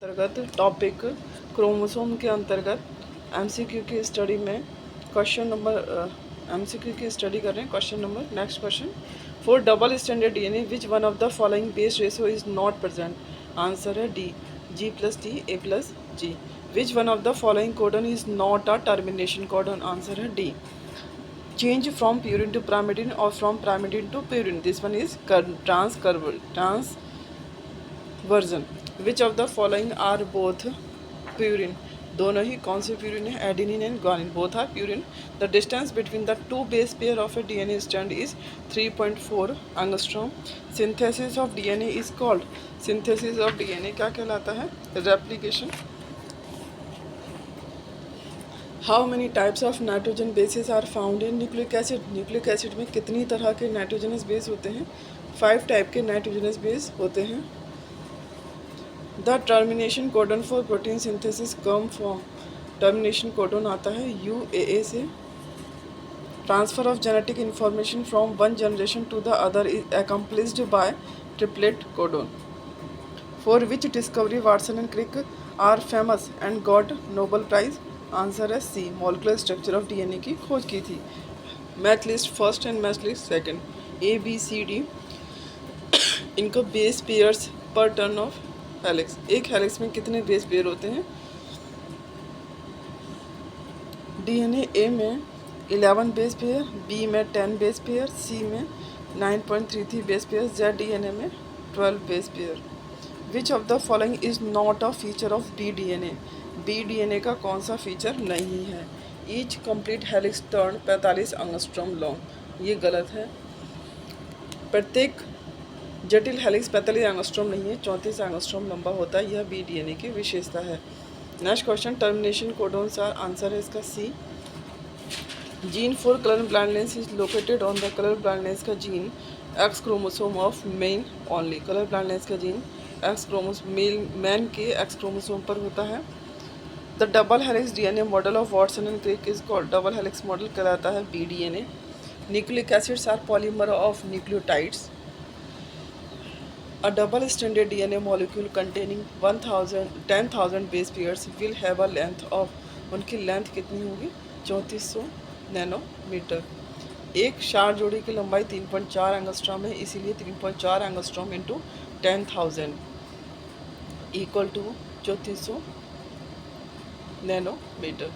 अंतर्गत topic chromosome के अंतर्गत एमसीक्यू की स्टडी में क्वेश्चन नंबर एमसीक्यू की स्टडी कर रहे हैं। Question number next question, for double standard DNA which one of the following base ratio is not present. Answer है D, G plus T A plus G. Which one of the following codon is not a termination codon. Answer है D, change from purine to pyrimidine or from pyrimidine to purine. This one is transversion. Which of the following are both purine? दोनों ही कौन से purine है? Adenine and guanine, both are purine. The distance between the two base pair of a DNA strand is 3.4 angstrom. Synthesis of DNA is called, synthesis of DNA क्या कहलाता है? Replication. How many types of nitrogen bases are found in nucleic acid. Nucleic acid में कितनी तरह के nitrogenous base होते हैं? 5 type के नाइट्रोजनस बेस होते हैं। The termination codon for protein synthesis come from, termination codon आता है UAA से। Transfer of genetic information from one generation to the other is accomplished by triplet codon. For which discovery Watson and Crick are famous and got Nobel prize. Answer है C, molecular structure of DNA की खोज की थी। Match list first and match list second, ABCD इनको base pairs पर turn of helix. एक helix में कितने बेस पेयर होते हैं? डीएनए ए में 11 बेस पेयर, बी में 10 बेस पेयर, सी में 9.33 बेस पेयर, जेड डीएनए में 12 base pair. Which of the following is not a feature of B DNA. B DNA का कौन सा फीचर नहीं है? Each complete helix turn 45 angstrom long, ये गलत है। प्रत्येक जटिल हेलिक्स 45 एंगस्ट्रॉम नहीं है, 34 एंगस्ट्रॉम लंबा होता है। यह बी डीएनए की विशेषता है। Next question, termination codons are, answer है इसका C. Gene for colour blindness is located on the, colour blindness का gene X chromosome of men only. Colour blindness का जीन एक्स क्रोमोसोम मैन के X chromosome पर होता है। The double helix DNA model of Watson and Crick is called, double helix model कहलाता है B DNA. Nucleic acids are polymer of nucleotides. A double-stranded DNA molecule containing 10,000 base pairs will have a length of, उनकी length कितनी होगी? 3400 nanometre. एक क्षार जोड़ी की लंबाई 3.4 एंगस्ट्रॉम है, इसीलिए 3.4 angstrom into 10,000 equal to 3400 nanometer.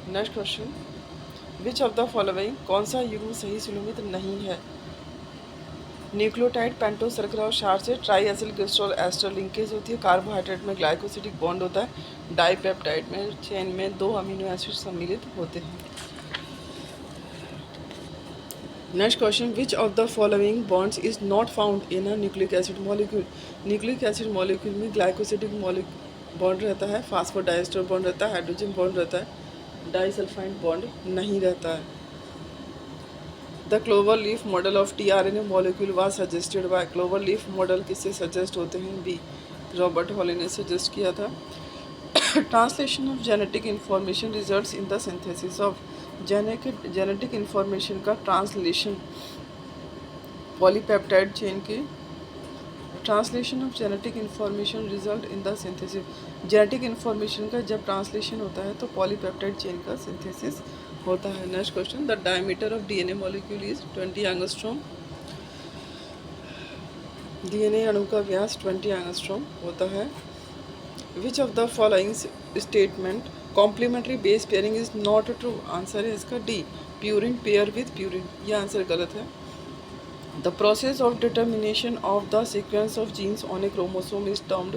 Next question, which of the following, कौन सा युग्म सही सुलमित नहीं है? न्यूक्लियोटाइड पेंटोस सर्कल और क्षार से ट्राईएसिल ग्लिसरॉल एस्टर लिंकेज होती है। कार्बोहाइड्रेट में ग्लाइकोसिडिक बॉन्ड होता है। डाइपेप्टाइड में चेन में 2 अमीनो एसिड सम्मिलित होते हैं। Next question, which of the following bonds is not found in a nucleic acid molecule. Nucleic acid molecule में ग्लाइकोसिडिक बॉन्ड रहता है, फास्फोडाइस्टर बॉन्ड रहता है, हाइड्रोजन बॉन्ड रहता है, डाइसल्फाइड बॉन्ड नहीं रहता है। The clover leaf model of tRNA molecule was suggested by, clover leaf model किससे सजेस्ट होते हैं? बी, रॉबर्ट हॉले ने सजेस्ट किया था। Translation of genetic information results in the synthesis of, genetic information का ट्रांसलेशन पॉलीपेप्टाइड चेन के, translation of genetic information result in the synthesis, genetic information का जब ट्रांसलेशन होता है तो पॉलीपेप्टाइड चेन का सिंथेसिस होता है। Next question, the diameter of DNA molecule is 20 angstrom. DNA अणु का व्यास 20 एंगस्ट्रॉम होता है। Which of the following statement complementary base pairing is not true. Answer है इसका D, purine pair with purine, यह आंसर गलत है। The process of determination of the sequence of genes on a chromosome is termed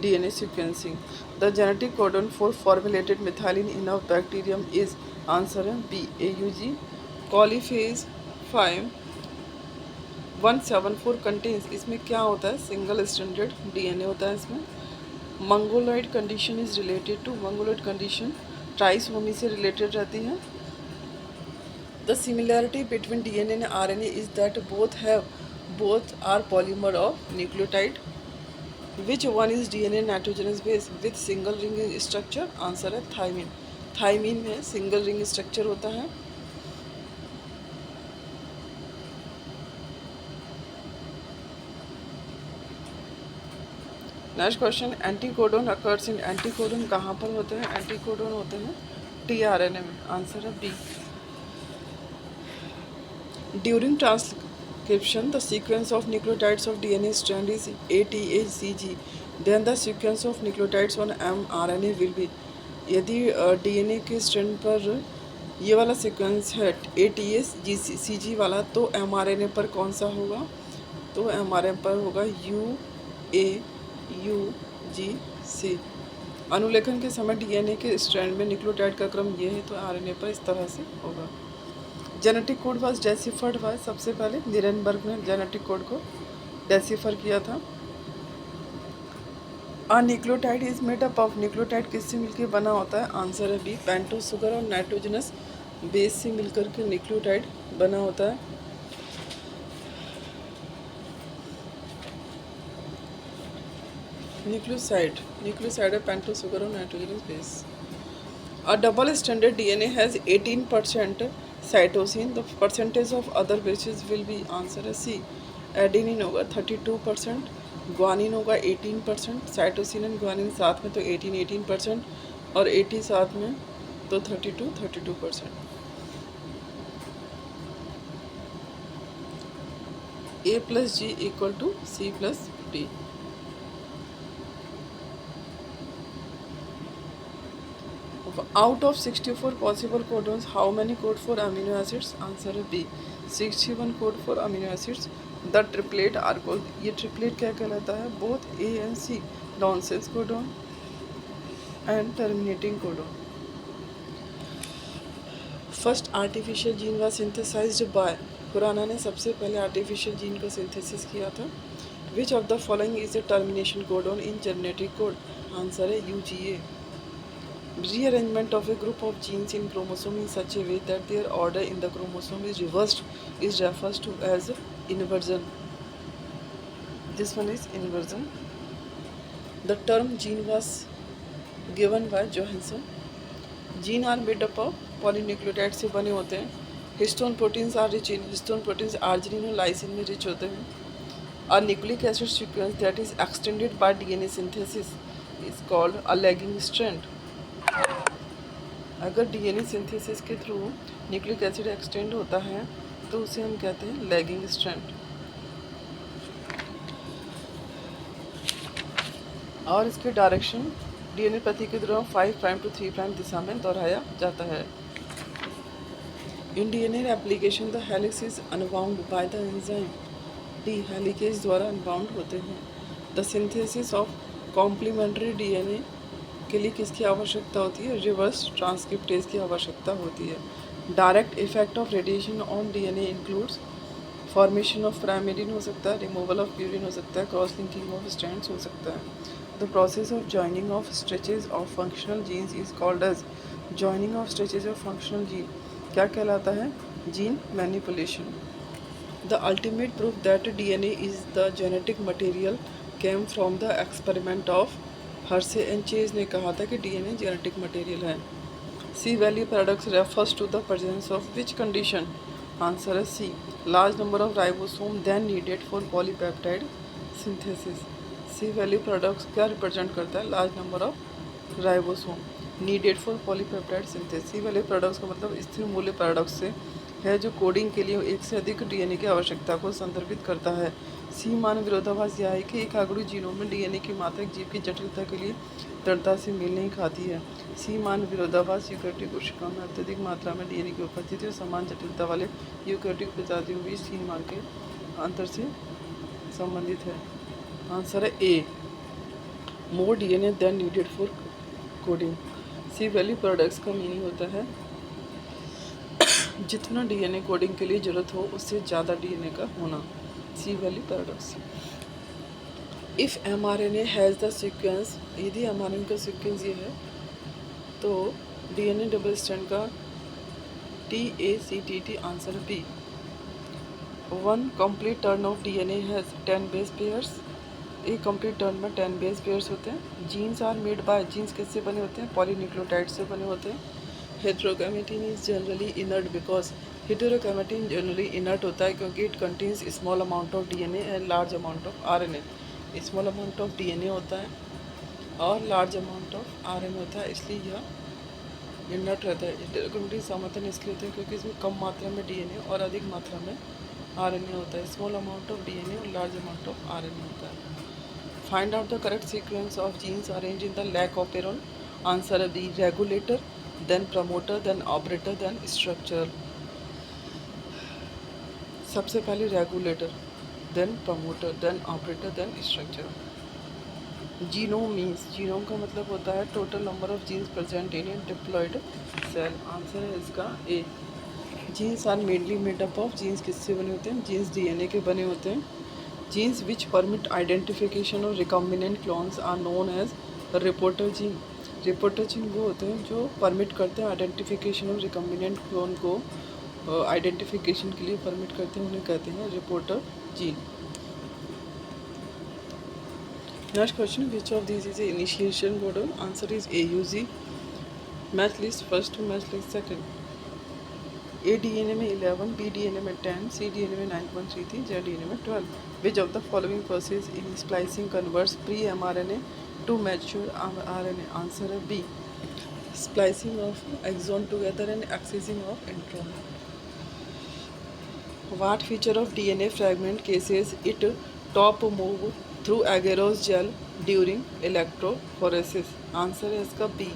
DNA sequencing. The genetic codon for formulated methylene in a bacterium is, answer है B, AUG. Coliphase 5174 contains, इसमें क्या होता है? Single standard DNA होता है इसमें। Mongoloid condition is related to, mongoloid condition trisomy से रिलेटेड रहती है। The similarity between DNA and RNA is that both are polymer of nucleotide. Which one is DNA nitrogenous base with single ring structure? Answer है thiamine. Thiamine में single ring structure होता है। Next question, anticodon occurs in, anticodon कहाँ पर होते हैं? Anticodon होते हैं टीआरएनए में। आंसर है B. During transcription the sequence of nucleotides of DNA strand is ATACG, then the sequence of nucleotides on mRNA will be. यदि डीएनए के स्ट्रैंड पर ये वाला सीक्वेंस है ATACG वाला, तो mRNA पर कौन सा होगा? तो mRNA पर होगा UAUGC। अनुलेखन के समय डीएनए के स्ट्रैंड में न्यूक्लियोटाइड का क्रम ये है, तो आरएनए पर इस तरह से होगा। Genetic code was deciphered by, सबसे पहले नीरेनबर्ग ने जेनेटिक कोड को डेसिफर किया था। A nucleotide is made up of, nucleotide किससे मिलकर बना होता है? आंसर है बी, पेंटोज शुगर और नाइट्रोजनस बेस से मिलकर के न्यूक्लियोटाइड बना होता है। न्यूक्लियोसाइड है पेंटोज शुगर और nitrogenous base. A double standard DNA has 18% cytosine, the percentage of other bases will be. Answer है सी, एडेनिन होगा 32%, ग्वानिन होगा 18%, साइटोसिन एंड ग्वानिन साथ में तो 18% और 80 साथ में तो 32%। A+G=C+D। Out of 64 possible codons, how many code for amino acids? Answer है B, 61 code for amino acids. The triplet are called, ये triplet क्या कहलाता है? Both A and C, nonsense codon and terminating codon. First artificial gene was synthesized by, Khurana ने सबसे पहले artificial gene का synthesis किया था। Which of the following is a termination codon in genetic code? Answer है UGA. Rearrangement of a group of genes in chromosome in such a way that their order in the chromosome is reversed is refers to as inversion. This one is inversion. The term gene was given by Johansson. Gene are made up of polynucleotides से बने होते हैं। Histone proteins are rich in, histone proteins arginine और lysine में rich होते हैं। A nucleic acid sequence that is extended by DNA synthesis is called a lagging strand. अगर DNA synthesis के थ्रू न्यूक्लिक एसिड एक्सटेंड होता है तो उसे हम कहते हैं लैगिंग स्ट्रैंड। और इसके डायरेक्शन डीएनए प्रति के द्वारा 5 प्राइम टू 3 प्राइम दिशा में दोहराया जाता है। In DNA application the helix is unbound by the enzyme D, helicase द्वारा अनबाउंड होते हैं। The synthesis of complementary DNA के लिए किसकी आवश्यकता होती है? रिवर्स ट्रांसक्रिप्टेज की आवश्यकता होती है। Direct effect of radiation on DNA includes formation of pyrimidine हो सकता है, रिमूवल ऑफ प्यूरिन हो सकता है, क्रॉस लिंकिंग ऑफ स्ट्रैंड्स हो सकता है। The process of joining of stretches of functional genes is called as, joining of stretches of functional gene क्या कहलाता है? Gene manipulation. The ultimate proof that DNA is the genetic material came from the experiment of Hershey and Chase ने कहा था कि DNA genetic material है। C value paradox refers to the presence of which condition? Answer है C, large number of ribosome then needed for polypeptide synthesis. C value paradox क्या represent करता है? Large number of ribosome needed for polypeptide synthesis. C value paradox का मतलब स्थिर मूल्य paradox से है जो कोडिंग के लिए एक से अधिक डीएनए की आवश्यकता को संदर्भित करता है। सी मान विरोधाभास यह है कि एक आगुड़ी जीनों में डीएनए की मात्रा एक जीव की जटिलता के लिए दृढ़ता से मेल नहीं खाती है। सी मान विरोधाभास यूकैरियोटिक कोशिकाओं में अत्यधिक मात्रा में डीएनए की उपस्थिति और समान जटिलता वाले यूकैरियोटिक प्रजातियों के बीच सी मान के अंतर से संबंधित है। आंसर है A, more DNA than needed for coding. C value paradox का मीनिंग होता है जितना डीएनए कोडिंग के लिए जरूरत हो उससे ज़्यादा डीएनए का होना। C value paradox. If mRNA has the sequence, यदि mRNA का सीक्वेंस ये है तो डीएनए डबल स्ट्रैंड का TACTT। Answer B. One complete turn of DNA has 10 base pairs. एक कंप्लीट टर्न में 10 बेस पेयर्स होते हैं। Genes are made by, genes किससे बने होते हैं? पॉलीन्यूक्लियोटाइड से बने होते हैं। Heterochromatin is generally inert because, heterochromatin generally inert होता है क्योंकि it contains small amount of DNA and large amount of RNA. Small amount of DNA होता है और लार्ज अमाउंट ऑफ आरएनए होता है, इसलिए यह इनर्ट रहता है। इंटरकम्युनिटी समर्थन इसलिए होते हैं क्योंकि इसमें कम मात्रा में डीएनए और अधिक मात्रा में आरएनए होता है। स्मॉल अमाउंट ऑफ डीएनए और लार्ज अमाउंट ऑफ आरएनए होता है। Find out the correct sequence of genes arrange in the lac operon. Answer है B, regulator, then promoter, then operator, then structural. सबसे पहले regulator, then promoter, then operator, then structural. Genome means, genome का मतलब होता है total number of genes present in diploid cell. Answer है इसका A. Genes are mainly made up of, jeans किससे बने होते हैं? जीन्स डीएनए के बने होते हैं। Genes which permit identification of recombinant clones are known as reporter gene. Reporter gene वो होते हैं जो परमिट करते हैं आइडेंटिफिकेशन ऑफ रिकॉम्बिनेंट क्लोन को आइडेंटिफिकेशन के लिए परमिट करते हैं, उन्हें कहते हैं reporter gene. Next question, which of this is a initiation codon? Answer is AUG। Match list first, match list second. A DNA में 11, बी डीएनए में 10, सी डीएनए में 9.33, जेड डीएनए में 12। Which of the following process in splicing converts pre mRNA to mature RNA? Answer है B, splicing of exon together and excising of intron. What feature of DNA fragment cases it top move through agarose gel during electrophoresis? Answer है इसका B,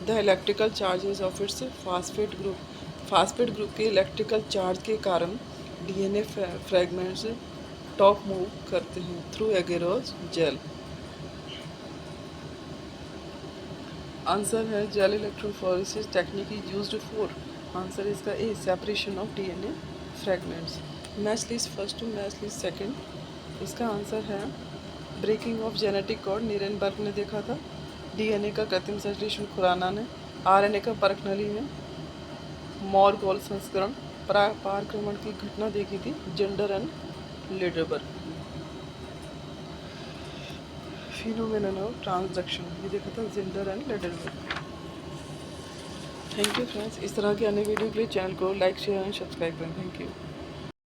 the electrical charges of its phosphate group। phosphate group के electrical charge के कारण DNA fragments top move करते हैं through agarose gel. Answer है gel electrophoresis technique is used for. Answer इसका A, separation of DNA fragments. Match list first to match list second. इसका answer है breaking of genetic code, Nirenberg ने देखा था। DNA का कृत्रिम संश्लेषण खुराना ने। आरएनए का बर्कनली में। मॉरगोल संस्करण पारक्रमण की घटना देखी थी gender and Lederberg. Phenomenon of transduction ये देखा था gender and Lederberg. Thank you friends. इस तरह के अन्य वीडियो के लिए चैनल को लाइक शेयर एंड सब्सक्राइब करें। Thank you.